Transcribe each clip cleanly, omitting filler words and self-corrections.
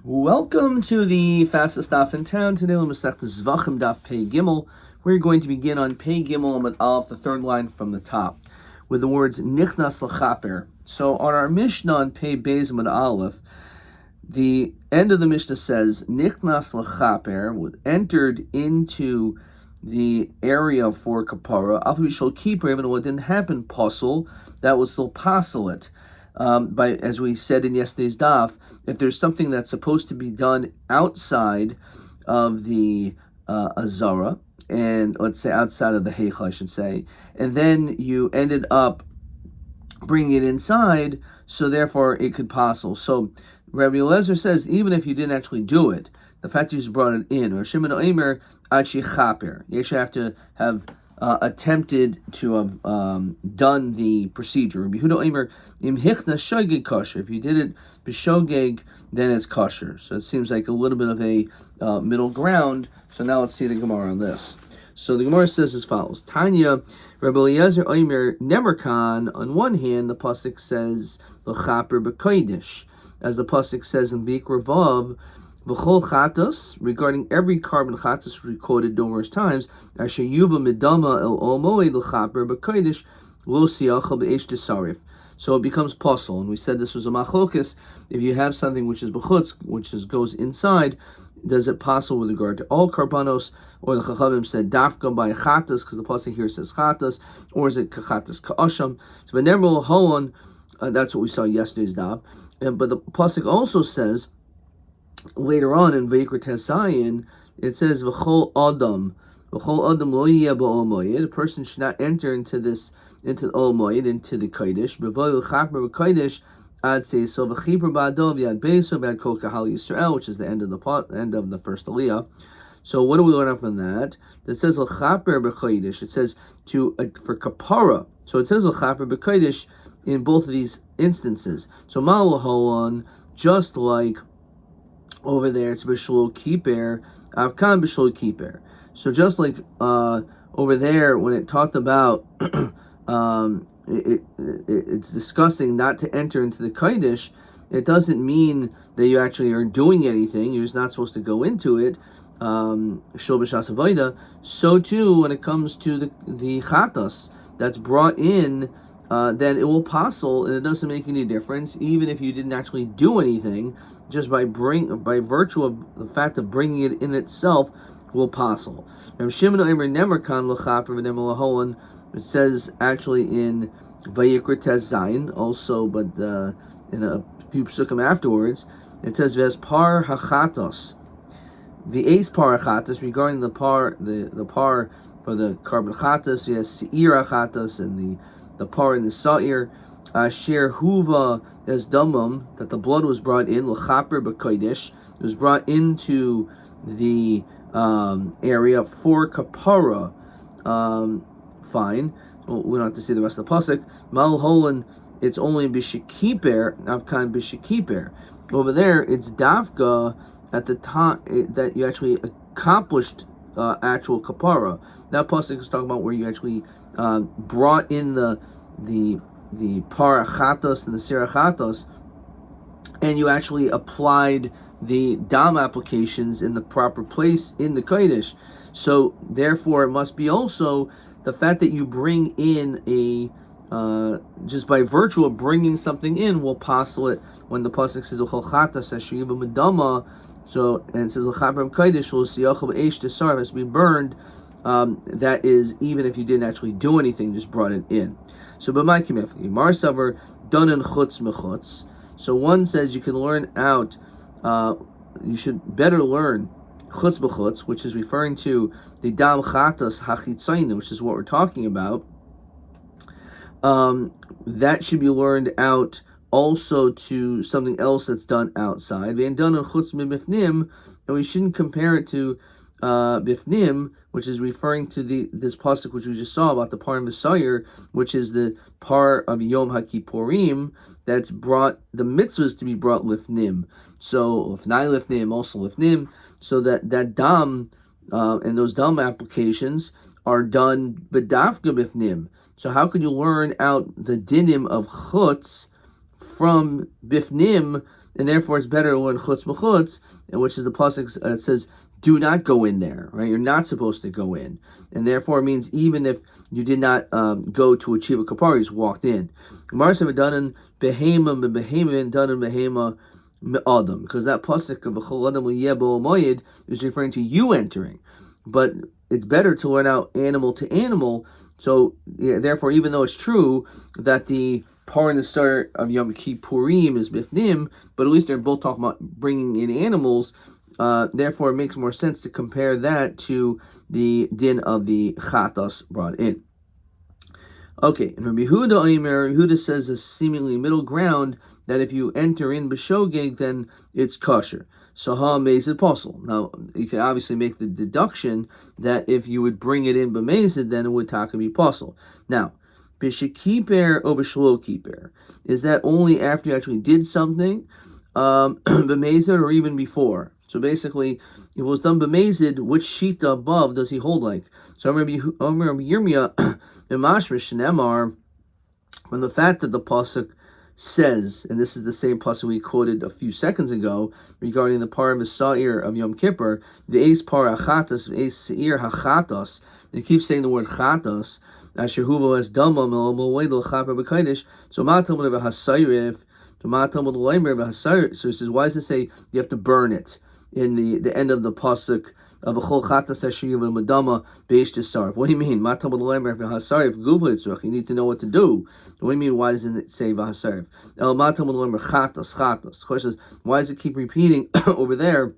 Welcome to the fastest daf in town. Today we'll Masech Zevachim daf Pei Gimel. We're going to begin on Pei Gimel Amud Aleph, the third line from the top, with the words Nichnas L'chaper. So on our Mishnah on Pei Beis Amud Aleph, the end of the Mishnah says Nichnas L'chaper entered into the area for kapara. Afu Yishol Kippur, even though it didn't happen pasul, that was still pasul it. As we said in yesterday's daf, if there's something that's supposed to be done outside of the azara, and let's say outside of the heichal, I should say, and then you ended up bringing it inside, so therefore it could pasul. So Rabbi Eliezer says even if you didn't actually do it, the fact that you just brought it in, or Shimon Omer achi chaper, you actually have to have attempted to have done the procedure. If you did it b'shogeg, then it's kosher. So it seems like a little bit of a middle ground. So now let's see the Gemara on this. So the Gemara says as follows: Tanya, Rabbi Eliezer Omer Nemerkan. On one hand, the pasuk says l'chaper b'kodesh, as the pasuk says in V'ikra Vav, V'chol chatos, regarding every carbon chatos recorded numerous times, asher yuva midama el omoed l'chaper b'kodesh lo siyachal b'eish tisarif. So it becomes pasul, and we said this was a machlokas. If you have something which is b'chutz, goes inside, does it pasul with regard to all karbanos, or the chachamim said dafka by chatos because the pasuk here says chatos, or is it kachatos ka'asham? So v'nemrul holon, that's what we saw yesterday's daf. But the pasuk also says later on in Vayikra Tesayin, it says v'chol adam lo yeh ba'ol. A person should not enter into the ol moed, into the kodesh. B'voy l'chaper b'kodesh ad seiso v'chiper ba'adov yad beiso b'ad kol kahal Yisrael, which is the end of the first aliyah. So what do we learn from that? That says l'chaper b'kodesh. It says for kapara. So it says l'chaper b'kodesh in both of these instances. So ma'al holon, just like over there, it's b'shul kiper, avkan b'shul kiper. So just like over there, when it talked about it's discussing not to enter into the kodesh, it doesn't mean that you actually are doing anything. You're just not supposed to go into it. Shul b'shas avoda. So too, when it comes to the chatos that's brought in, then it will pasul, and it doesn't make any difference, even if you didn't actually do anything. Just by virtue of the fact of bringing it in itself, will pasul. It says actually in Vayikra Tezayin also, but in a few psukim afterwards, it says Ves par hachatos, the ace par hachatos, regarding the par for the carbon chatos. Yes, seir hachatos, and the par in the sa'ir. Sher huva as damam, that the blood was brought in l'chaper b'kodesh, it was brought into the area for kapara. Fine. Well, we don't have to see the rest of the pasuk. Mal holan, it's only b'shekiper, avkan b'shekiper. Over there, it's dafka at the time that you actually accomplished actual kapara. That pasuk is talking about where you actually brought in the parachatos and the sirachatos, and you actually applied the dam applications in the proper place in the kodesh. So therefore, it must be also the fact that you bring in just by virtue of bringing something in will pasul it. When the pasuk says uchol chatas ashiva medama, so and it says l'chaper kodesh will siyachal b'eish tisar, has to be burned. That is, even if you didn't actually do anything, just brought it in. So, b'may kimef Mar savar donen chutz mechutz. So one says you can learn out. You should better learn chutz b'chutz, which is referring to the dam chatas hachitzayim, which is what we're talking about. That should be learned out also to something else that's done outside. And donen chutz mibifnim, and we shouldn't compare it to bifnim, which is referring to this pasuk which we just saw about the par Messiah, which is the par of Yom HaKippurim that's brought the mitzvahs to be brought lifnim. So lifnai lifnim, also lifnim. So that dam and those dam applications are done bedafka bifnim. So how could you learn out the dinim of chutz from bifnim and therefore it's better to learn chutz b'chutz, which is the pasuk says, do not go in there, right? You're not supposed to go in. And therefore it means even if you did not go to achieve a kapara, you just walked in. Because that pasuk of V'chol Adam L'yeh Bo Moyed is referring to you entering. But it's better to learn out animal to animal. So therefore, even though it's true that the part in the start of Yom Kippurim is bifnim, but at least they're both talking about bringing in animals. Therefore, it makes more sense to compare that to the din of the chatas brought in. Okay, and Rabbi Yehuda says a seemingly middle ground that if you enter in b'shogeg, then it's kosher. So ha-mezid posel. Now, you can obviously make the deduction that if you would bring it in b'mezid, then it would taka be posel. Now, b'shekiper or b'shlo kiper, is that only after you actually did something, b'mezid, or even before? So basically, if it was done b'mezid, which shita above does he hold like? So I remember Yirmiyah b'mashmish shenemar, from the fact that the pasuk says, and this is the same pasuk we quoted a few seconds ago regarding the par Messiah of Yom Kippur, the eis par achatas, eis seir hachatas. They keep saying the word chatas. Asher huvo es dama melomoedel chaper b'kaidish. So ma talmud b'hasayriv, to ma talmud leimer b'hasayriv. So he says, why does it say you have to burn it in the end of the pasuk of V'chol chatas asher yuva medama beish tesarv? What do you mean? Ma talmud leimer b'hasayriv guva yitzrach. You need to know what to do. What do you mean? Why doesn't it say v'hasayriv? El ma talmud leimer chatas chatas. The question is, why does it keep repeating over there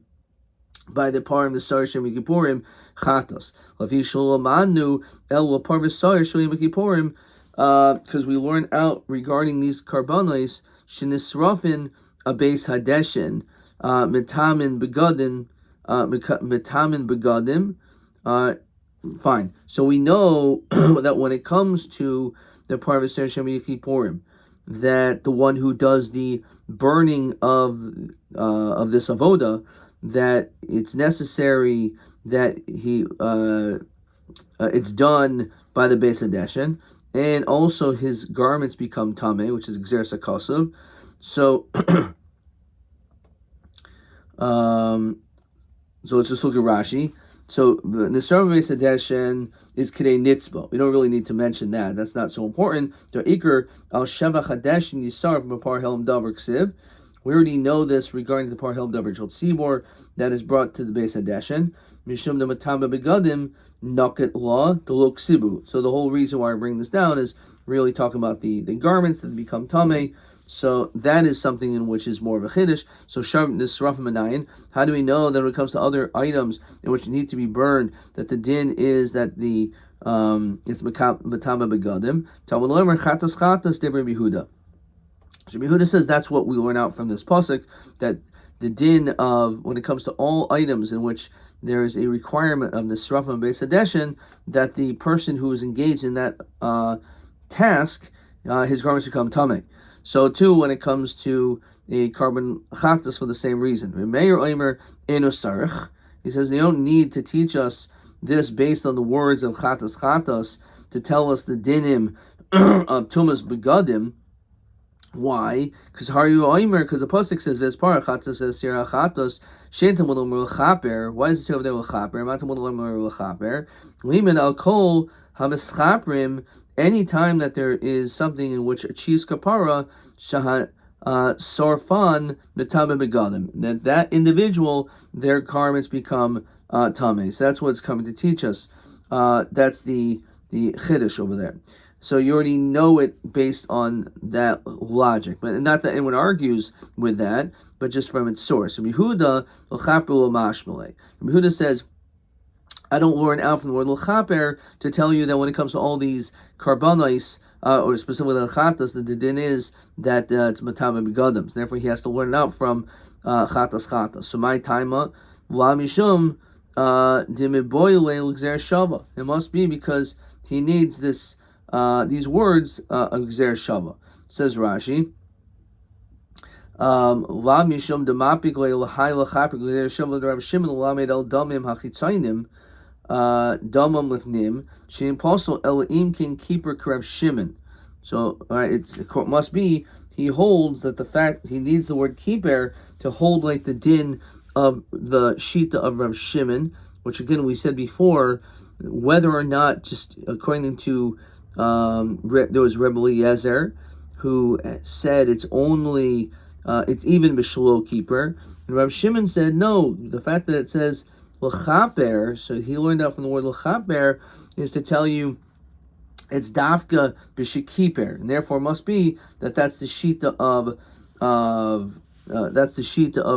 by the parim the sar shem kippurim chatas? Lafi shalomanu el par v'sar shem kippurim, because we learn out regarding these karbanos shenisrafin a beis hadeshin mitamin begadim. Metamin begadim. Fine. So we know that when it comes to the part of Shem Yikippurim, that the one who does the burning of this avoda, that it's necessary that he it's done by the Beis Hadeshin, and also his garments become tameh, which is Gzeres HaKasav. So so let's just look at Rashi. So the Nisar Beis Hadeshin is K'dei Nitzbo. We don't really need to mention that. That's not so important. The Iker al Shevach Hadeshin Yisar from a Par Helm Davar Ksiv. We already know this regarding the Par Helm Davar Chol Tzibor that is brought to the Beis Hadeshin. Mishum the Matama Begadim Naket Law the Lo Ksibu. So the whole reason why I bring this down is really talking about the garments that become Tameh. So that is something in which is more of a chiddush. So sharp nisrafim anayin. How do we know that when it comes to other items in which need to be burned, that the din is that the it's matama begadim? Talmud lomer chatas chatas devei Yehuda. So Yehuda says that's what we learn out from this pasuk, that the din of when it comes to all items in which there is a requirement of nisrafim beis hadeshin, that the person who is engaged in that task, his garments become tameh. So too, when it comes to a carbon chatas for the same reason. Meir Omer Enosarich. He says they don't need to teach us this based on the words of chatas to tell us the dinim of tumas begadim. Why? Because Haru Omer, because the pasuk says Vespar chatas says Sira chatos Shentam Omer Chaper. Why does it say over there Chaper? Matam Omer Chaper. Liman al Kol Hamischaprim. Anytime that there is something in which achieves kapara, shahat sorfan metame begadim, that individual, their garments become tameh. So that's what it's coming to teach us. That's the chiddush over there. So you already know it based on that logic, but not that anyone argues with that, but just from its source. Yehuda says, I don't learn out from the word l'chaper to tell you that when it comes to all these karbanos, or specifically the chatas, the din is that it's matama begadim. Therefore, he has to learn it out from chatas. So my taima la mishum dimiboyle l'gzer shava. It must be because he needs this these words of gzer shava. Says Rashi. La mishum demapik l'hai l'chapik l'gzer shava l'Rab Shimon l'lamed el damim hachitzainim. Damam lifnim shein posel elim king keeper karev Shimon. So it must be he holds that the fact he needs the word kiper to hold like the din of the shita of Rav Shimon, which again we said before, whether or not, just according to there was Rabbi Eliezer who said it's only it's even b'shelo keeper, and Rav Shimon said no. The fact that it says l'chaper, so he learned out from the word l'chaper, is to tell you it's dafka b'shekiper, and therefore must be that that's the shita of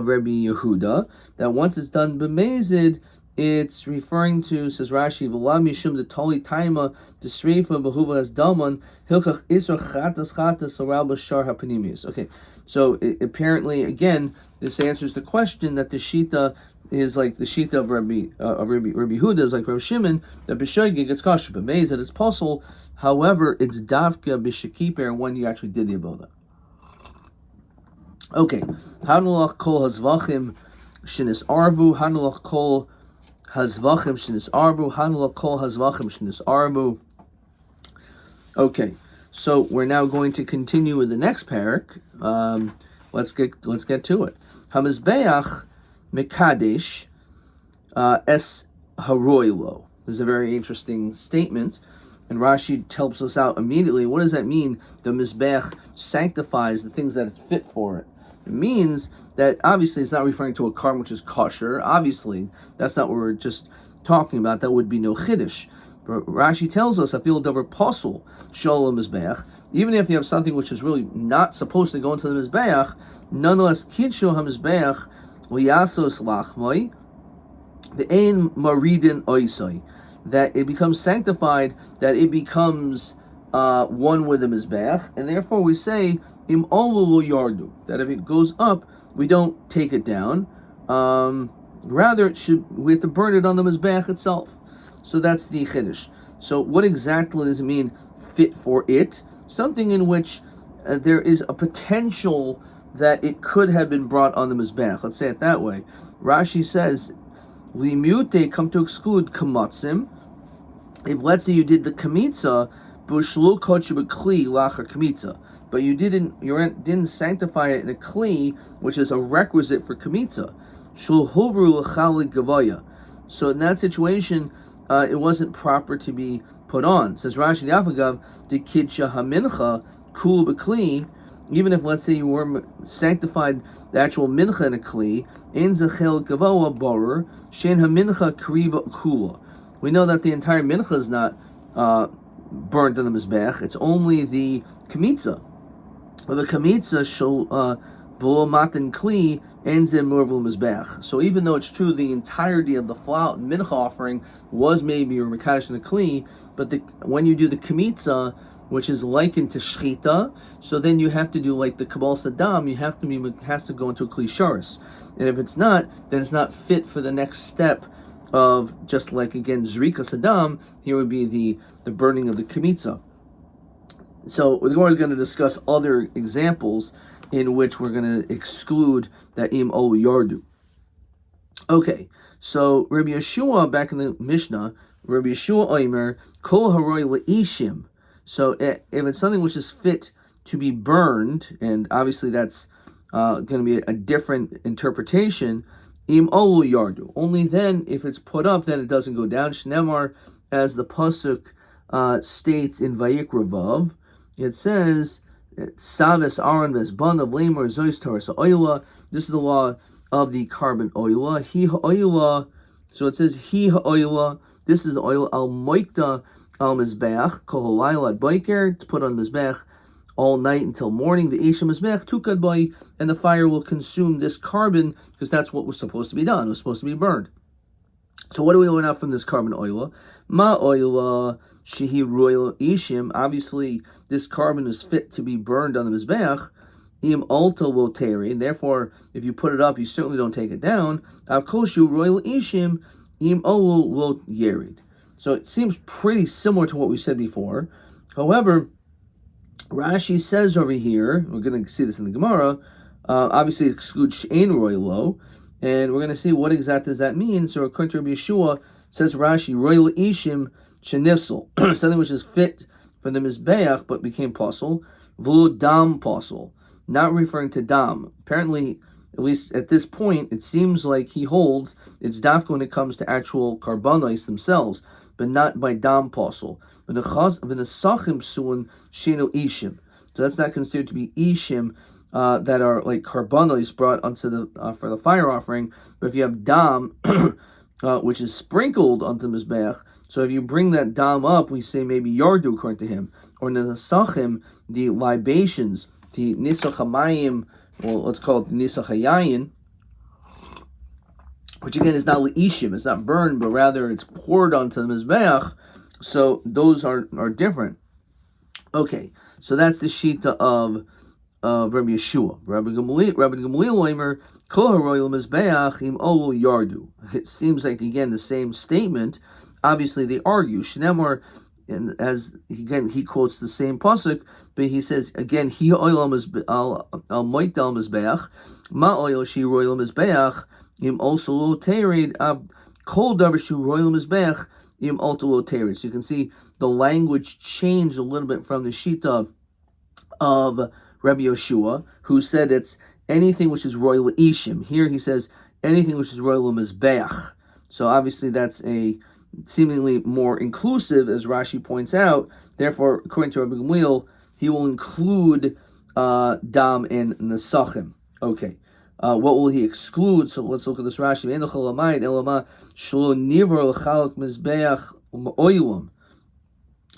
Rabbi Yehuda. That once it's done b'mezid, it's referring to, says Rashi, v'lam yishum detoli taima desreifa behuva as daman hilchach isra chatas aral b'shar hapanimius. Okay, so apparently again this answers the question that the shita is like the shita of Rabbi Yehuda is like Rabbi Shimon, that b'shogeg it's kosher, but b'mezid it's possible. However, it's davka b'shekiper when you actually did the avodah. Okay, hanulach kol hazvachim shenis arvu, hanulach kol hazvachim shenis arvu, hanulach kol hazvachim shenis arvu. Okay, so we're now going to continue with the next parak. Let's get to it. Hamizbeach mekadesh es haroilo. This is a very interesting statement. And Rashi helps us out immediately. What does that mean? The Mizbech sanctifies the things that it's fit for it. It means that obviously it's not referring to a carbon which is kosher. Obviously, that's not what we're just talking about. That would be no chiddush. But Rashi tells us, I feel davar pasul shalom Mizbech. Even if you have something which is really not supposed to go into the Mizbech, nonetheless, kidsho ha-Mizbech liyasos lachmoi ve'ein maridin oisoi. That it becomes sanctified, that it becomes one with the Mizbeach, and therefore we say, im olu lo yardu, that if it goes up, we don't take it down. Rather, we have to burn it on the Mizbeach itself. So that's the Chiddush. So what exactly does it mean, fit for it? Something in which there is a potential that it could have been brought on the Mizbeach. Let's say it that way. Rashi says, Limute come to exclude kamatzim. If let's say you did the kamitza, bushlu kodesh b'kli lacher kamitza, but you didn't sanctify it in a kli, which is a requisite for kamitza. Shul hovru l'chali gavaya. So in that situation, it wasn't proper to be put on. Says Rashi Afagav the kidsha hamincha kul b'kli. Even if, let's say, you were sanctified the actual mincha in a kli, in zechel gavoa borer, shen hamincha kriva kula. We know that the entire mincha is not burnt on the mizbech. It's only the kamitza. The kamitza shall below matan kli ends in morval mizbech. So even though it's true the entirety of the flout mincha offering was maybe or mekadosh in the kli, but when you do the kamitza, which is likened to shchita, so then you have to do like the kabal sadam. You have to has to go into a kli sharis, and if it's not, then it's not fit for the next step of, just like again zrika sadam. Here would be the burning of the kamitza. So the Gemara is going to discuss other examples in which we're going to exclude that im ol yardu. Okay, so Rabbi Yeshua back in the Mishnah, Rabbi Yeshua Omer kol haroi leishim. So if it's something which is fit to be burned, and obviously that's going to be a different interpretation, im olu yardu. Only then, if it's put up, then it doesn't go down. Shnemar, as the pasuk states in Vayikra Vav, it says, Savis Aaron Vesban of Lamer Zois Taras Oila. This is the law of the carbon oila. He oila. So it says he oila. This is the oil al moikta al mizbeach kol halayla ad boiker. It's put on mizbeach all night until morning. The isha mizbeach tukad boy, and the fire will consume this carbon because that's what was supposed to be done. It was supposed to be burned. So what do we learn out from this carbon oila? Ma oila shehi royal ishim. Obviously, this carbon is fit to be burned on the mizbeach. Im alta loteri, and therefore, if you put it up, you certainly don't take it down. Avkoshu royal ishim im olu lo yerid. So it seems pretty similar to what we said before. However, Rashi says over here, we're going to see this in the Gemara, obviously it excludes she'ein royalo, and we're going to see what exactly does that mean. So according to Rabbi Yeshua, says Rashi, royal ishim shenifsel, something which is fit for the mizbeach but became pasul, v'lo dam pasul. not referring to dam. Apparently, at least at this point, it seems like he holds it's dafka when it comes to actual karbanos themselves, but not by dam posel. V'nesachim suin sheno ishim. So that's not considered to be ishim that are like karbanos brought onto the for the fire offering. But if you have dam, which is sprinkled onto mizbeach, so if you bring that dam up, we say maybe yardu according to him, or nesachim, the libations, the nisach hamayim. Well, let's call it nisach hayayin, which again is not leishim, it's not burned, but rather it's poured onto the mizbeach. So those are different. Okay, so that's the shita of Rabbi Yeshua. Rabbi Gamliel Omer kol haroyel mizbeach im olu yardu. It seems like again the same statement. Obviously they argue. Shnemar, and as again he quotes the same pasuk, but he says again he oil al moitel mizbeach ma oil she royal mizbeach im also lo terid av kol davar shu royal mizbeach im also lo terid. So you can see the language changed a little bit from the shita of Rabbi Yeshua, who said it's anything which is royal ishim. Here he says anything which is royal mizbeach. So obviously that's a seemingly more inclusive, as Rashi points out. Therefore, according to Rabbi Gamliel, he will include dam and nesachim. Okay, what will he exclude? So let's look at this Rashi.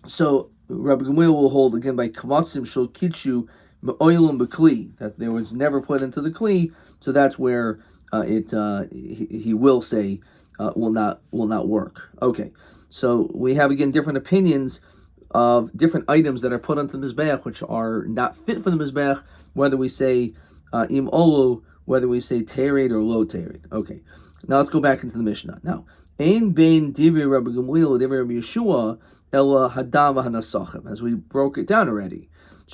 So Rabbi Gamliel will hold again by kamatzim shel kitchu me'oilam b'kli, that there was never put into the kli. So that's where he will say will not work. Okay, so we have again different opinions of different items that are put onto the mizbeach which are not fit for the mizbeach, whether we say im olu, whether we say tered or lo tered. Okay, now let's go back into the Mishnah. Now, ein bein divrei Rabbi Gamliel divrei Rabbi Yeshua ela hadam v'hanasachim, as we broke it down already.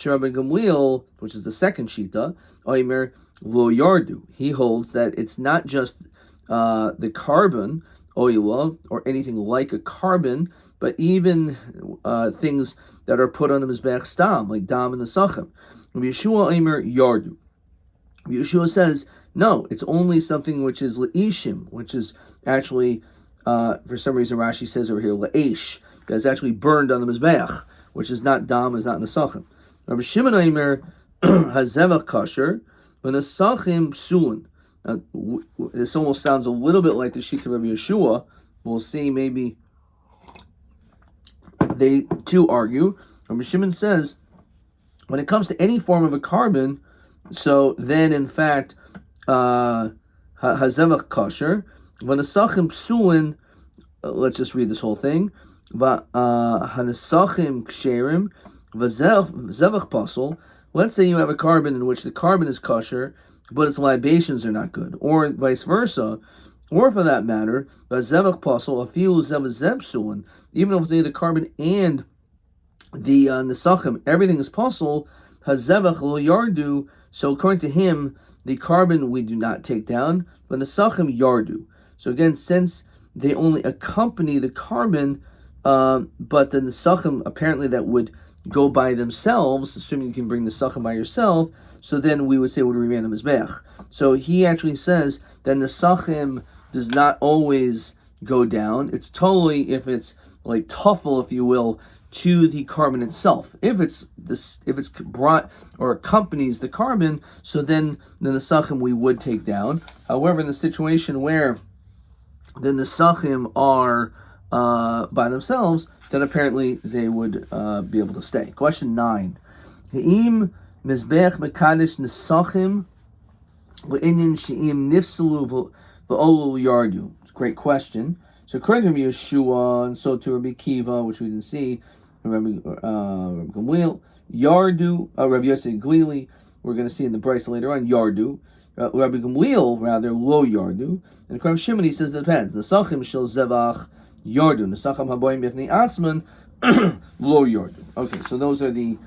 Rabbi Gamliel, which is the second shita, oimer lo yardu, he holds that it's not just the carbon, oila, or anything like a carbon, but even things that are put on the mizbeach stam, like dam and the sachim. Rabbi Yeshua Eimer yardu. Rabbi Yeshua says, no, it's only something which is leishim, which is actually, for some reason Rashi says over here, leish, that's actually burned on the mizbeach, which is not dam, is not nesachim. Rabbi Shimon Eimer hazevach kasher, but nesachim psulin. Now, this almost sounds a little bit like the shita of Rabbi Yeshua. We'll see, maybe they too argue. Rabbi Shimon says, when it comes to any form of a carbon, so then in fact, hazevach kasher, v'nesachim psulin, let's just read this whole thing, v'hanesachim ksherim, v'zevach pasol. Let's say you have a carbon in which the carbon is kosher, but its libations are not good, or vice versa, or for that matter, zevach pasol afilu zevach, even if the carbon and the nesachim, everything is pasol, hazevach lo yardu. So according to him, the carbon we do not take down, but nesachim yardu. So again, since they only accompany the carbon, but the nesachim apparently that would go by themselves, assuming you can bring the nesachim by yourself, so then we would say would remain on mizbeach. So he actually says that nesachim does not always go down. It's totally if it's like tuffle, if you will, to the carbon itself. If it's brought or accompanies the carbon, so then the nesachim we would take down. However, in the situation where the nesachim are by themselves, then apparently they would be able to stay. Question 9. Ha'im mizbeach mekadesh nesachim le'inyan she'im nifsalu v'olu yardu. It's a great question. So according to Rabbi Yeshua, and so to Rabbi Kiva, which we didn't see, Rabbi Gamliel, yardu, Rabbi Yosef Glili, we're going to see in the Bryce later on, yardu. Rabbi Gamliel, rather, lo yardu. And according to Shimon, he says it depends. Nesachim shel zevach yardu. Nesachim haboyim b'fnei atzman lo yardu. Okay, so those are the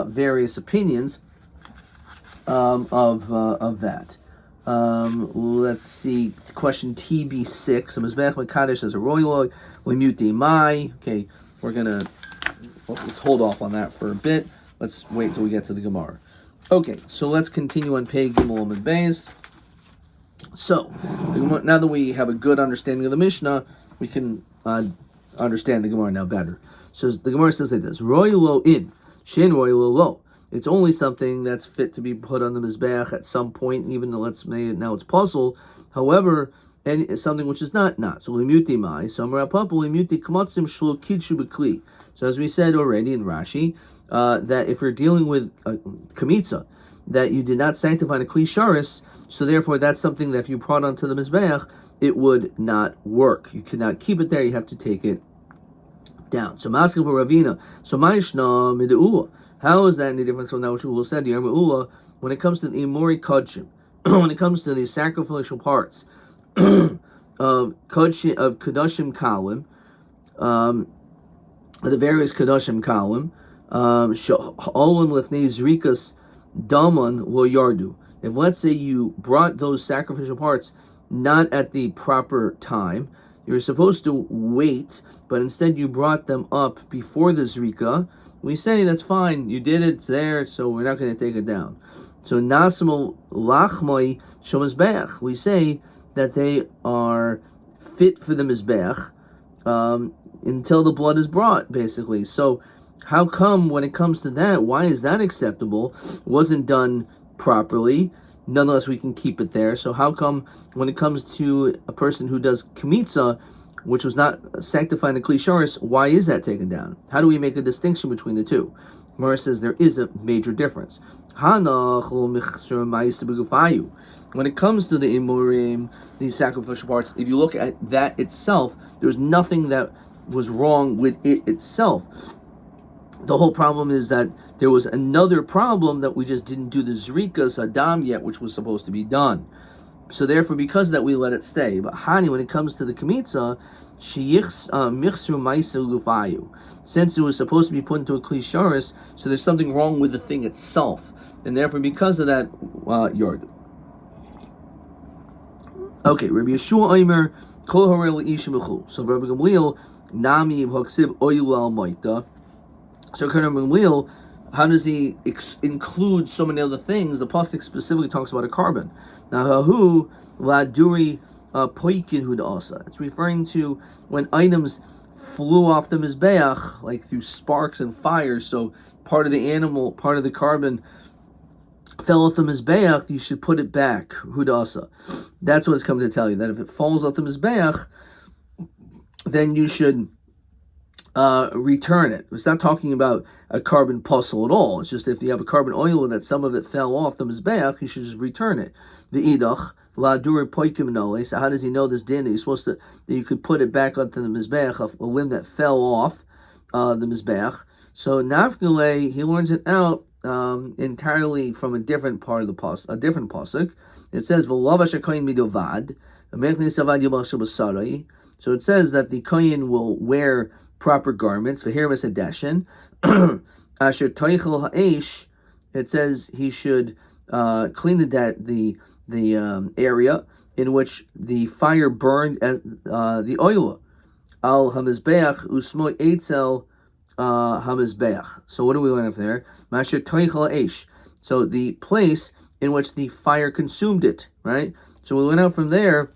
various opinions of that. Let's see. Question TB6. Mizbeach mekadesh as a royal lemute mai. Okay, we're gonna let's hold off on that for a bit. Let's wait till we get to the Gemara. Okay, so let's continue on Pei Gimel and Beis. So, now that we have a good understanding of the Mishnah, we can understand the Gemara now better. So the Gemara says like this: Roy lo in, shin roy lo lo. It's only something that's fit to be put on the Mizbeach at some point, even though let's say now it's puzzle. However, and something which is not. So limuti mai, so marapapu limuti kamatzim shlo kidshu b'kli. So as we said already in Rashi, that if you're dealing with kamitza, that you did not sanctify a kli sharis, so therefore that's something that if you brought onto the Mizbeach, it would not work. You cannot keep it there, you have to take it down. So masking for Ravina, so ma'ishna mid'ula. How is that any different from that which Ula said? When it comes to the imori kodshim, when it comes to the sacrificial parts of kadoshim kalim, the various kadoshim kalim, sha'olim lefnei zrikas daman lo yardu. If let's say you brought those sacrificial parts not at the proper time, you're supposed to wait, but instead you brought them up before the zrika, we say that's fine, you did it, it's there, so we're not going to take it down. So nasmo lachmoi shomazbeach, we say that they are fit for the mizbeach until the blood is brought, basically. So how come when it comes to that, why is that acceptable? It wasn't done properly. Nonetheless, we can keep it there. So how come when it comes to a person who does kamitza, which was not sanctifying the kli sharis, why is that taken down? How do we make a distinction between the two? Gemara says there is a major difference. When it comes to the imurim, these sacrificial parts, if you look at that itself, there's nothing that was wrong with it itself. The whole problem is that there was another problem that we just didn't do the zrikas adam yet, which was supposed to be done. So therefore, because of that, we let it stay. But hani, when it comes to the kamitza, since it was supposed to be put into a kli sharis, so there's something wrong with the thing itself, and therefore, because of that, yard. Okay, Rabbi Yeshua Omer kol harel ishim b'chul. So Rabbi Gamliel nami v'hoksiv oilu al moita. So Rabbi Gamliel, how does he include so many other things? The pasuk specifically talks about a carbon. Now, hahu laduri poikin hudasa. It's referring to when items flew off the mizbeach, like through sparks and fire. So part of the animal, part of the carbon fell off the mizbeach. You should put it back. Hudasa. That's what it's coming to tell you. That if it falls off the mizbeach, then you should return it. It's not talking about a carbon puzzle at all. It's just if you have a carbon oil that some of it fell off the mizbeach, you should just return it. The idach ladur poikim nole. So how does he know this din that you're supposed to, that you could put it back onto the mizbeach, a limb that fell off the mizbeach? So nafgale, he learns it out entirely from a different part of the pasuk, a different pasuk. It says v'lavash hakoyin midovad, so it says that the kohen will wear proper garments. V'hirmas hadeshin asher toichel ha'esh. It says he should clean the area in which the fire burned the oil. Al hamizbeach usmo eitzel hamizbeach. So what do we learn from there? Masher toichel ha'esh. So the place in which the fire consumed it, right? So we learn out from there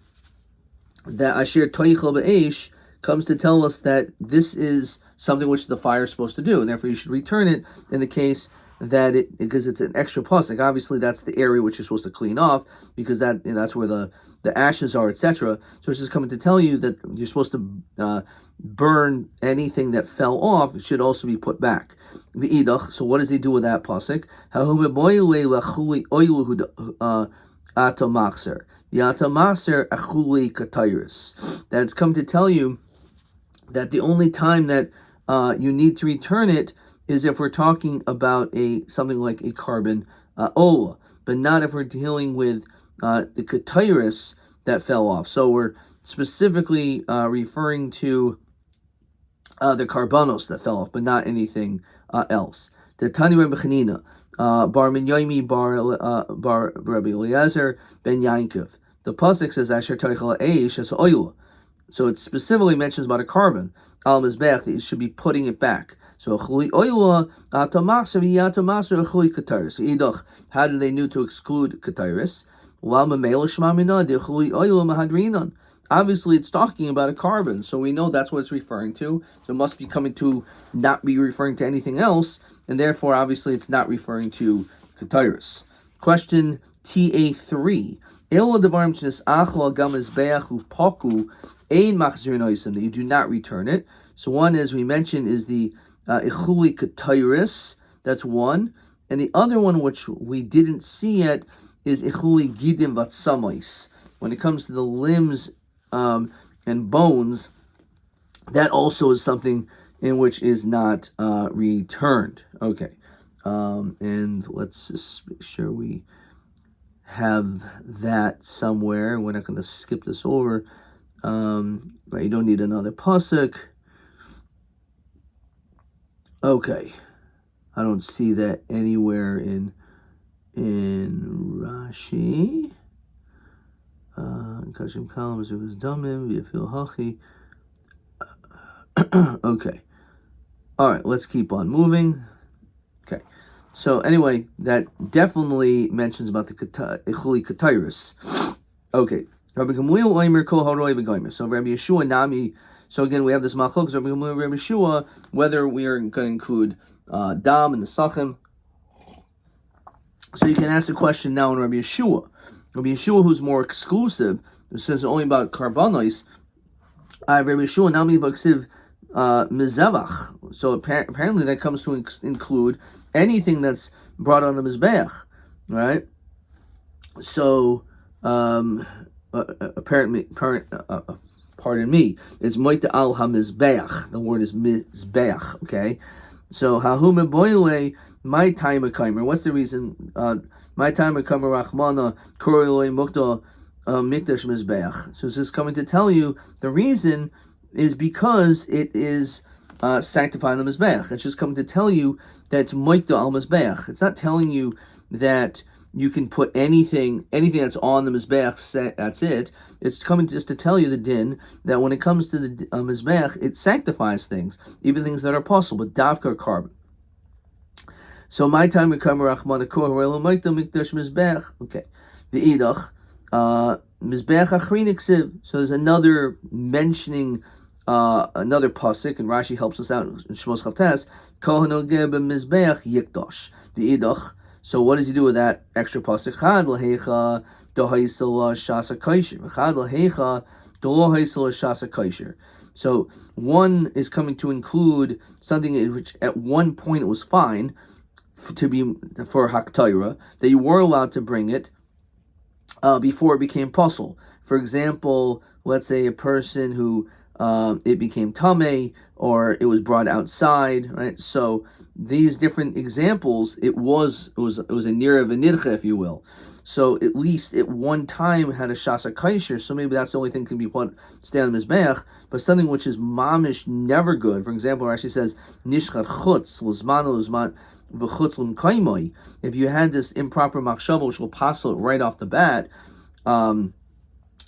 that asher toichel ba'esh comes to tell us that this is something which the fire is supposed to do, and therefore you should return it in the case that because it's an extra pasuk. Obviously, that's the area which you're supposed to clean off, because that that's where the ashes are, etc. So it's just coming to tell you that you're supposed to burn anything that fell off. It should also be put back. So what does he do with that pasuk? That's come to tell you that the only time that you need to return it is if we're talking about something like a carbon ola, but not if we're dealing with the ketyrus that fell off. So we're specifically referring to the carbonos that fell off, but not anything else. The Tani Rabbi Chanina, bar min Yomi bar Rabbi Eliezer ben Yankov. The pasuk says Asher toichel eish as oil. So it specifically mentions about a carbon al mizbeach that you should be putting it back. So chuli oila atamaser v'yatamaser chuli kataris. Idach, how do they know to exclude kataris? Obviously, it's talking about a carbon, so we know that's what it's referring to. So it must be coming to not be referring to anything else, and therefore, obviously, it's not referring to kataris. Question TA3. That you do not return it. So one, as we mentioned, is the ichuli kataris. That's one. And the other one, which we didn't see yet, is ichuli gidim vatsamais. When it comes to the limbs and bones, that also is something in which is not returned. Okay. And let's just make sure we have that somewhere. We're not going to skip this over. But you don't need another pasuk. Okay. I don't see that anywhere in Rashi. Kashim columns of his damim via fil hachi. Okay. All right, let's keep on moving. Okay. So anyway, that definitely mentions about the ichuli katayrus. Okay. Rabbi Gamliel oimer kol haroi v'goimer. So Rabbi Yeshua nami. So again, we have this machlok. Rabbi Gamliel, Rabbi Yeshua, whether we are going to include dam and the sachim. So you can ask the question now on Rabbi Yeshua. Rabbi Yeshua, who's more exclusive, who says only about karbanos. Rabbi Yeshua nami v'ksiv mizevach. So apparently that comes to include anything that's brought on the mizbeach, right? So pardon me, it's moita al hamizbeach. The word is mizbeach. Okay, so hahu meboile my time a kaimer. What's the reason? My time a kaimer rachmana koroloi mukta mikdash mizbeach. So this is coming to tell you the reason is because it is sanctifying the mizbeach. It's just coming to tell you that it's moita al mizbeach. It's not telling you that you can put anything that's on the mizbeach. That's it. It's coming just to tell you the din that when it comes to the mizbeach, it sanctifies things, even things that are possible, but davka carbon. So my time will come rachman akor maita mikdash mizbeach. Okay, the idach mizbeach achrin iksiv. So there's another mentioning another pasuk, and Rashi helps us out in Shmos Chavtes. Kohen ogeh b'mizbeach yikdash. The idach. So what does he do with that extra pasuk? Chad l'hecha dohaisel shasa kaisher. Chad l'hecha dohaisel shasa kaisher. So one is coming to include something in which at one point it was fine to be for haktaira, that you were allowed to bring it before it became puzzle. For example, let's say a person who it became tameh, or it was brought outside, right? So these different examples, it was a nira v'nidcha, if you will. So at least at one time had a shasa kaisher, so maybe that's the only thing can be put stay on the mizbeach. But something which is mamish never good. For example, Rashi says nishchat chutz luzmano luzman v'chutz l'mkaimoi. If you had this improper machshava, which will pass it right off the bat,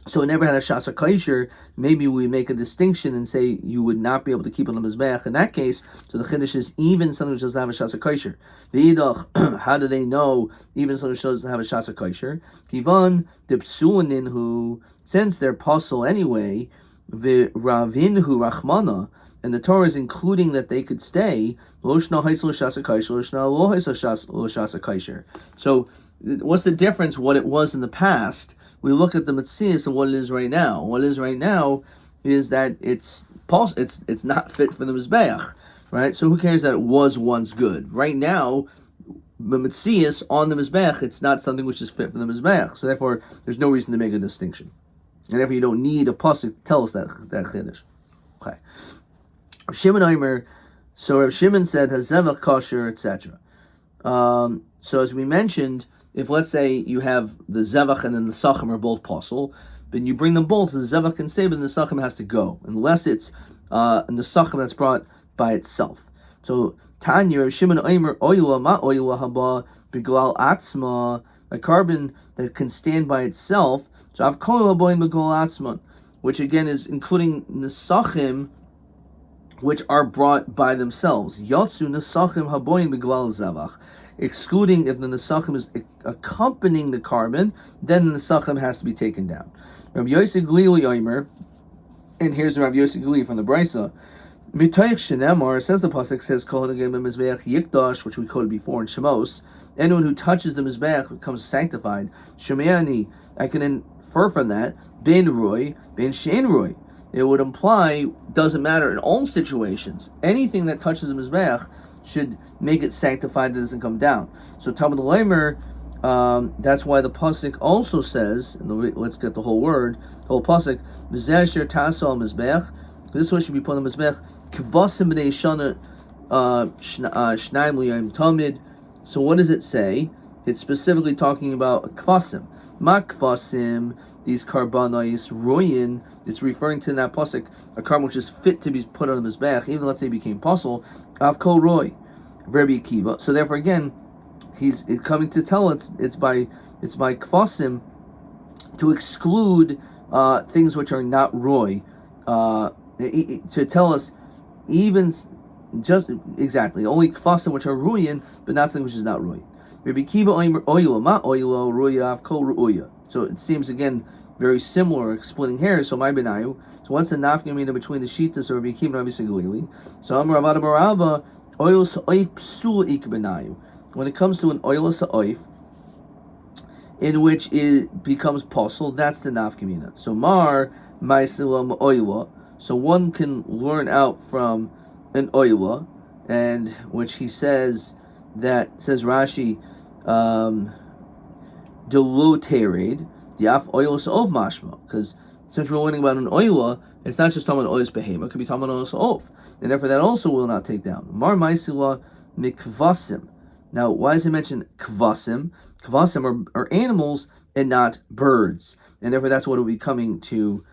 so it never had a shasa kaisher, maybe we make a distinction and say you would not be able to keep it on the mizbeach in that case. So the chiddush is even something which doesn't have a shasa kaisher. The idach, how do they know even something which doesn't have a shasa kaisher? Kivan dipsuanin, who since they're puzzle anyway, v'ravinhu rachmana, and the Torah is including that they could stay. Loshna haisel shasa kaisher, loshna lo haisel shasa kaisher. So what's the difference? What it was in the past. We look at the Metzias and what it is right now. What it is right now is that it's not fit for the Mizbeach, right? So who cares that it was once good? Right now, the Metzias on the Mizbeach, it's not something which is fit for the Mizbeach. So therefore, there's no reason to make a distinction. And therefore, you don't need a pasuk to tell us that chiddush. Okay. Shimon Omer, so Rav Shimon said, Hazevach kosher, etc. So as we mentioned, if let's say you have the Zevach and then the Sachim are both possible, then you bring them both, the Zevach can stay, but the Sachim has to go, unless it's in the Sachim that's brought by itself. So Tanya, Rav Shimon Omer, Oyla ma Oyla haba biglal atzma, a carbon that can stand by itself. So I've called haboin biglal atzma, which again is including the Sachim which are brought by themselves. Yotzu nesachim haboyin b'glal zavach. Excluding if the nesachim is accompanying the carbon, then the nesachim has to be taken down. Rabbi Yosef Glili Yomer, and here's Rabbi Yosef Glili from the Brisa. Mitoich shenemar, says the pasuk, says kol hagem mizbeach yikdash, which we quoted before in Shemos. Anyone who touches the mizbeach becomes sanctified. Shemeani, I can infer from that ben roy, ben shein roy. It would imply, doesn't matter in all situations. Anything that touches the mizbeach should make it sanctified, that doesn't come down. So Talmud Leimer, that's why the pasuk also says, and let's get the whole word, the whole pasuk, V'zeh taso al mizbeach. This one should be put on the mizbeach. Kvasim b'nei shana shnaim liyam tamid. So what does it say? It's specifically talking about kvasim. Ma kvasim, these karbanos royin. It's referring to that pasuk, a carbon which is fit to be put on the mizbeach, even let's say it became possible. Av kol roy, Rabbi Akiva. So therefore, again, he's coming to tell us it's by kvasim to exclude things which are not roy, to tell us even just exactly only kvasim which are ruyin, but not something which is not ruy. Rabbi Akiva oila ma oila ruya av kol ruya. So it seems again very similar, splitting hairs. So my benayu. So what's the nafkamina between the shitas of Rabbi Akiva and Rabbi Segalili? So Amar Ravada Barava oil sa'oif psul ik benayu. When it comes to an oil sa'oif, in which it becomes possible, that's the nafkamina. So mar ma'isilam oila. So one can learn out from an oila, and which he says that says Rashi, delotered the af oil of mashma, because since we're learning about an oila, it's not just talking about oil's behema, it could be talking about oil's of, and therefore that also will not take down. Mar ma'isila mikvasim. Now, why does it mention kvasim? Kvasim are animals and not birds, and therefore that's what it will be coming to,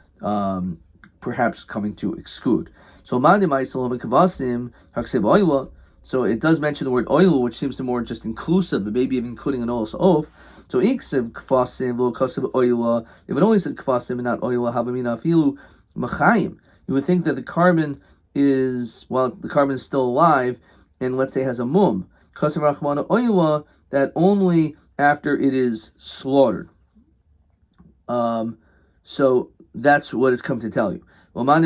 perhaps coming to exclude. So ma'di ma'isila mikvasim hakseb oila. So it does mention the word oil, which seems to more just inclusive, but maybe even including an oil's of. So iksiv kvasim v'lo kasev oila. If it only said kvasim and not oila, havamina afilu machayim. You would think that the carbon is, well, the carbon is still alive, and let's say has a mum. Kasev rachmana oila, that only after it is slaughtered. So that's what it's come to tell you. Again,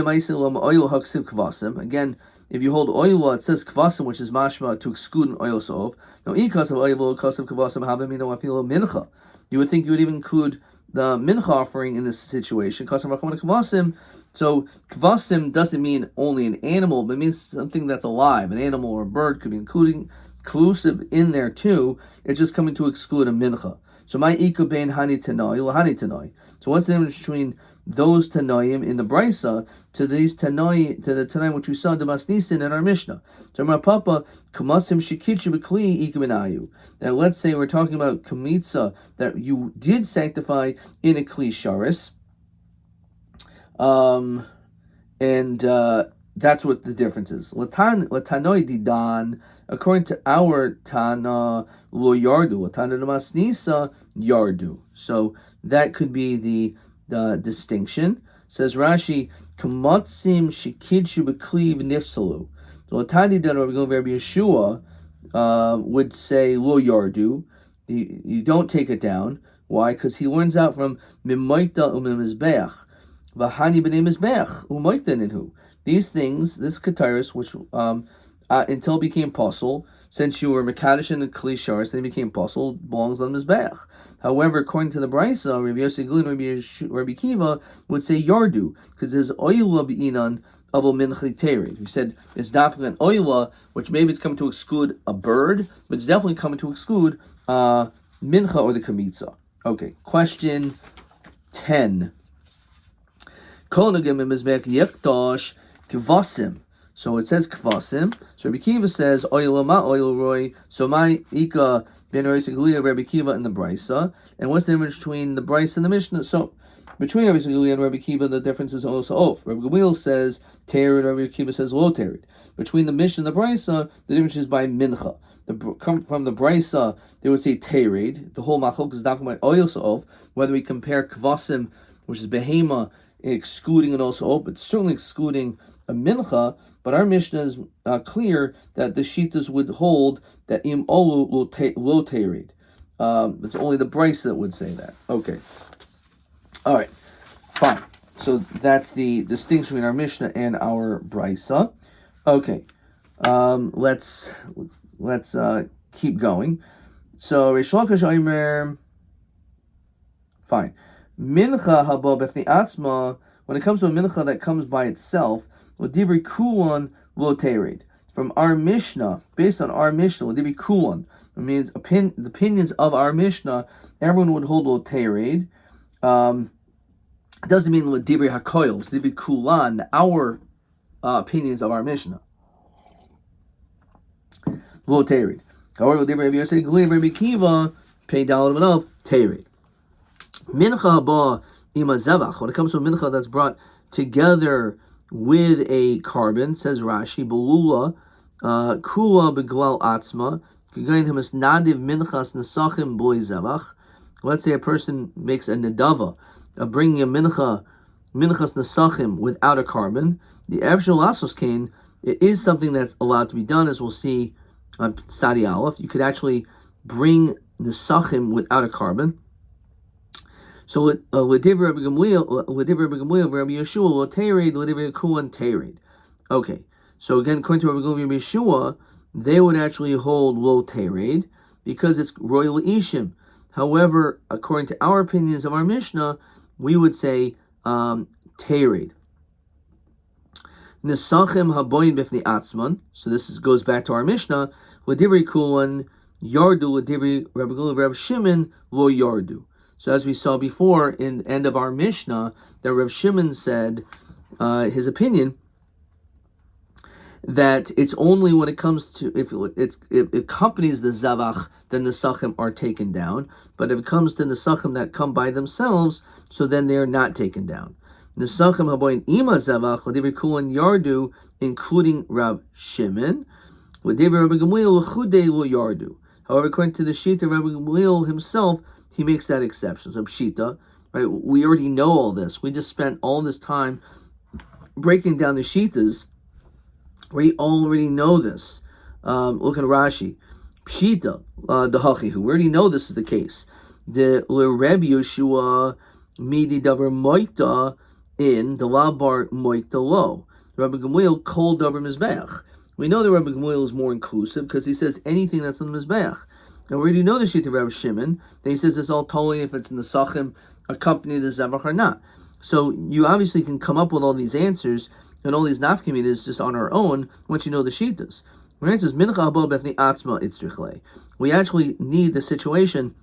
if you hold oila, it says kvasim, which is mashma, to exclude an oil sov. Now, ikas of oil, kas of kvasim, havamino afilo mincha. You would think you would even include the mincha offering in this situation. Kas of kvasim. So kvasim doesn't mean only an animal, but it means something that's alive. An animal or a bird could be inclusive in there too. It's just coming to exclude a mincha. So my ikubein hani tanoi, lahani tanoi. So what's the difference between those tanoim in the brisa to these tanoi, to the tanoim which we saw in the Masnisin in our Mishnah? So my papa kamasim shikichu b'kli ikubenayu. Now let's say we're talking about kamitza that you did sanctify in a kli sharis, and that's what the difference is. Latanoi didan. According to our Tana, lo yardu, Tana Masnisa yardu. So that could be the distinction. Says Rashi, Kamatzim shikidshu b'kliv nifsalu. So Tani dan Rabbi Yeshua would say lo yardu. You don't take it down. Why? Because he learns out from mimaita umimizbeach, v'hani b'nei mizbeach umaita ninhu. These things, this kataris, which until it became possible, since you were Mekadosh in the Kli Sharis, then it became possible, belongs on the Mizbeach. However, according to the Brisa, Rabbi Yosef Glin, Rabbi Kiva would say Yardu, because there's Oyla B'inan Abel Minchi Terid. We said it's definitely an Oyla, which maybe it's coming to exclude a bird, but it's definitely coming to exclude Mincha or the Kamitza. Okay, question 10. Kol Nagim Mizbeach Yektosh Kvasim. So it says kvasim. So Rabbi Kiva says oil ma oil roy. So my ika ben Reisigulia Rabbi Kiva and the Brisa. And what's the difference between the Brisa and the Mishnah? So between Rabbi Reisigulia and Rabbi Kiva, the difference is also off. Rabbi Gamliel says terid. Rabbi Kiva says lo terid. Between the Mishnah and the Brisa, the difference is by mincha. From the Brisa, they would say terid. The whole machok is talking about oil of. Whether we compare kvasim, which is behema, excluding and also but certainly excluding a mincha, but our Mishnah is clear that the Shitas would hold that im olu lo terid. It's only the Bryce that would say that. Okay. All right. Fine. So that's the distinction between our Mishnah and our Brisa. Okay. Let's keep going. So Reish Lakish Omer. Fine. Mincha haba b'fnei atzma. When it comes to a mincha that comes by itself, l'divrei kulon lo tered. From our Mishnah, based on our Mishnah, l'divrei kulon, it means the opinions of our Mishnah, everyone would hold lo tered. It doesn't mean l'divrei hakoil. It's l'divrei kulan, our opinions of our Mishnah. Lo tered. However, l'divrei Rabbi Yosef Guli Rabbi Kiva pay down of tered. Mincha haba ima zevach. When it comes to a mincha that's brought together with a carbon, says Rashi, belula kula beglal atzma. Nadiv minchas nesachim boy zevach. Let's say a person makes a nedava of bringing a minchas nesachim without a carbon. The evshel asos kain, it is something that's allowed to be done, as we'll see on Sadi Aleph. You could actually bring nesachim without a carbon. So l'divrei Rabbi Gamliel, Rabbi Yeshua lo tered, l'divrei Kulan tered. Okay, so again, according to Rabbi Gamliel and Yeshua, they would actually hold lo tered because it's royal ishim. However, according to our opinions of our Mishnah, we would say tered. Nesachim haboyin b'fnei atzman. So this goes back to our Mishnah. L'divrei Kulan yardu, l'divrei Rabbi Gamliel, Rabbi Shimon lo yardu. So as we saw before in the end of our Mishnah, that Rav Shimon said his opinion that it's only when it comes to, if it accompanies the Zavach, then the Sachim are taken down. But if it comes to the Sachim that come by themselves, so then they are not taken down. The Sachim haboyin ima Zavach, l'divrei Kulan yardu, including Rav Shimon, l'divrei Rabbi Gamliel l'chudei lo yardu. However, according to the Shita, Rabbi Gamliel himself, he makes that exception. So Pshita, right? We already know all this. We just spent all this time breaking down the Shitas. We already know this. Look at Rashi. Pshita, the Hachihu. We already know this is the case. The Rabbi Yeshua midi davar moikta in the labar moikta lo. Rabbi Gamliel kol davar mizbeach. We know that Rabbi Gamliel is more inclusive because he says anything that's on the mizbeach. Now we already know the sheet of Rabbi Shimon. Then he says it's all totally if it's in the Sachim, accompany the Zevach or not. So you obviously can come up with all these answers and all these nafkaminas just on our own once you know the shitas. When it says mincha haba b'fnei atzma itzrichle, we actually need the situation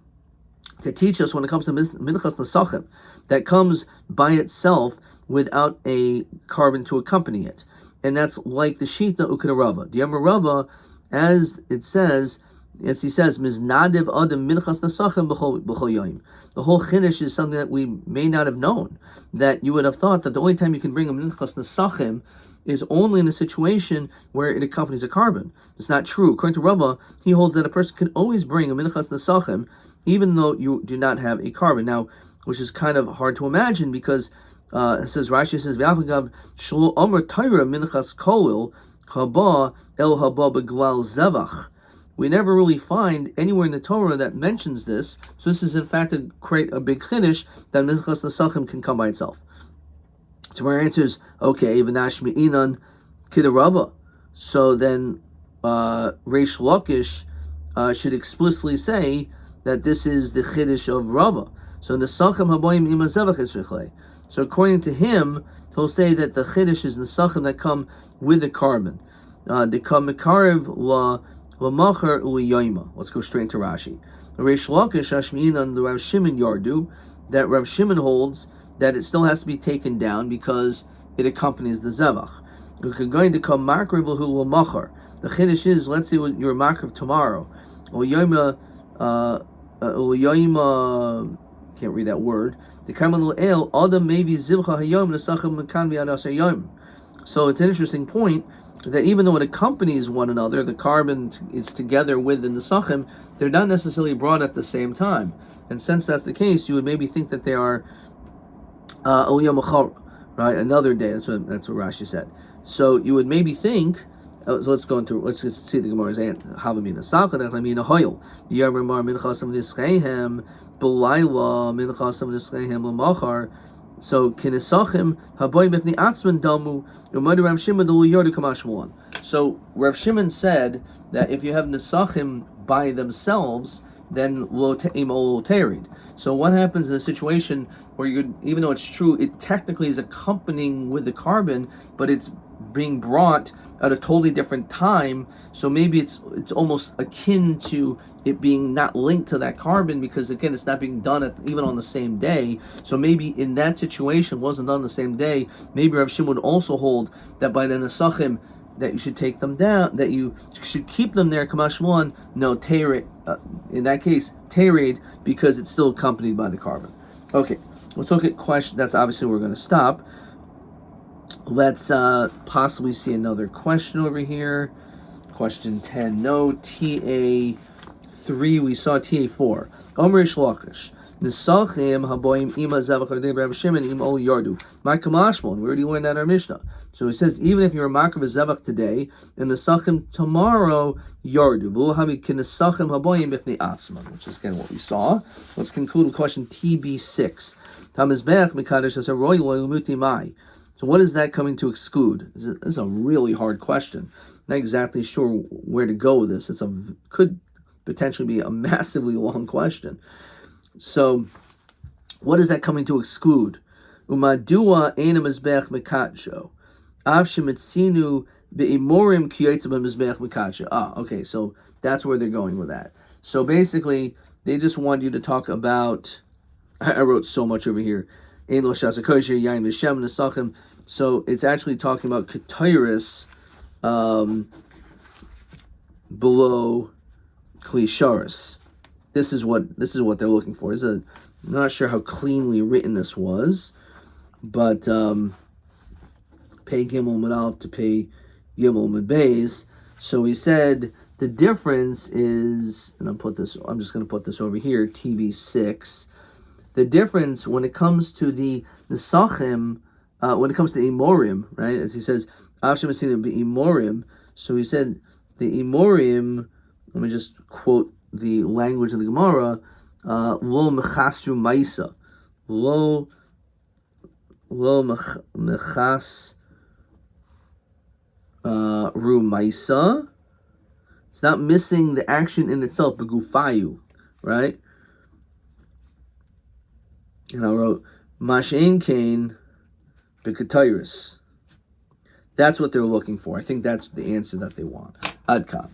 to teach us when it comes to minchas nesachim that comes by itself without a carbon to accompany it, and that's like the shita ukeda Rava. The Yom Rava, as it says. As he says, "Miznadiv adam minchas nesachim b'chol yoyim." The whole chiddush is something that we may not have known. That you would have thought that the only time you can bring a minchas nesachim is only in a situation where it accompanies a carbon. It's not true. According to Rava, he holds that a person can always bring a minchas nesachim even though you do not have a carbon. Now, which is kind of hard to imagine because it says Rashi says v'afagav shlo omer Torah minchas kolil haba el haba beglal zevach. We never really find anywhere in the Torah that mentions this. So this is in fact a big chiddush that minchas nesachim can come by itself. So our answer is okay. V'nash mi'inan kidarava. So then Reish Lakish should explicitly say that this is the chiddush of Rava. So nesachim haboyim ima zevach itzrichle. So according to him, he'll say that the chiddush is nesachim that come with the carbon. They come mekarev la. Let's go straight into Rashi. Reish Lakish Hashmi'inan the Rav Shimon Yardu, that Rav Shimon holds that it still has to be taken down because it accompanies the Zevach. You're going to come Makriv L'Machar. The Chiddush is, let's say you're Makriv tomorrow. Can't read that word. The Kamal El Adam maybe Zivcha Hayom Nesachim Mekan V'Adas Hayom. So it's an interesting point that even though it accompanies one another, the carbon is together with the nesachim, they're not necessarily brought at the same time. And since that's the case, you would maybe think that they are aliyah machar, right? Another day. That's what Rashi said. So you would maybe think. So let's just see the Gemara's Havamina. Sachat Echlamina Hoyel. Yamar Minchasam Nischeihem Belayla Minchasam Nischeihem Lamachar. So Kinesachim Haboy Bifni Atzman Damu Umadu Rav Shimon Dulu Yardu Kamashmuan. So Rav Shimon said that if you have Nesachim by themselves, then lo te'im ol terid. So what happens in a situation where even though it's true, it technically is accompanying with the carbon, but it's being brought at a totally different time. So maybe it's almost akin to it being not linked to that carbon, because again, it's not being done even on the same day. So maybe in that situation, wasn't done the same day. Maybe Rav Shimon would also hold that by the Nesachim, that you should take them down, that you should keep them there, Kamash one, no, terid, in that case, terid, because it's still accompanied by the carbon. Okay, let's look at question, that's obviously where we're going to stop. Let's possibly see another question over here. Question 10, no, TA3, we saw TA4. Omer Shlachish. Nesachim haboim ima zevachim de Rav Shimon im ol yardu. My kamashmon. We already learned that in our Mishnah. So it says even if you're a makar zevach today and nesachim tomorrow yardu. V'lo havi kinesachim haboim b'fnei atzman, which is again what we saw. Let's conclude with question TB6. Tamizbech mekadosh as a roy loyumuti mai. So what is that coming to exclude? This is a really hard question. Not exactly sure where to go with this. Could potentially be a massively long question. So, what is that coming to exclude? Umadua ena mizbech mekadsho, avshemitzinu beimorim kiyotza b'mizbech mekadsho. Okay, so that's where they're going with that. So basically, they just want you to talk about. I wrote so much over here. Ein lo shasa kosher yain v'shem nesachim. So it's actually talking about ketairis below klisharis. This is what they're looking for. I'm not sure how cleanly written this was, but pay Gimel Medalef to pay Gimel Medbeis. So he said the difference is, and I'm just going to put this over here, TV6. The difference when it comes to the Nesachim, when it comes to Imorim, right? As he says, Avshem Asinim be Imorim. So he said the Imorim. Let me just quote the language of the Gemara, lo mechasru maisa, lo mechas ru maisa. It's not missing the action in itself, begufayu, right? And I wrote mashein kain bekatayris. That's what they're looking for. I think that's the answer that they want. Adkan.